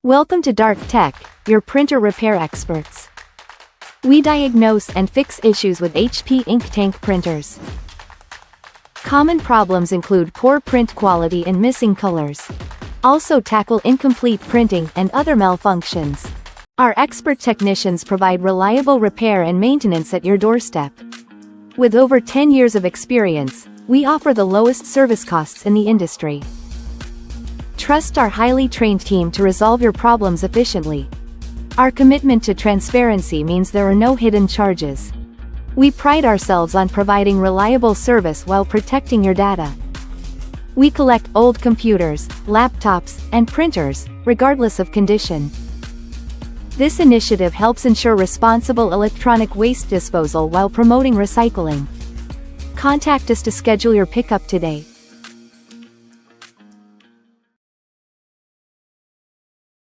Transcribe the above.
Welcome to Dark Tech, your printer repair experts. We diagnose and fix issues with HP ink tank printers. Common problems include poor print quality and missing colors. Also tackle incomplete printing and other malfunctions. Our expert technicians provide reliable repair and maintenance at your doorstep. With over 10 years of experience, we offer the lowest service costs in the industry. Trust our highly trained team to resolve your problems efficiently. Our commitment to transparency means there are no hidden charges. We pride ourselves on providing reliable service while protecting your data. We collect old computers, laptops, and printers, regardless of condition. This initiative helps ensure responsible electronic waste disposal while promoting recycling. Contact us to schedule your pickup today.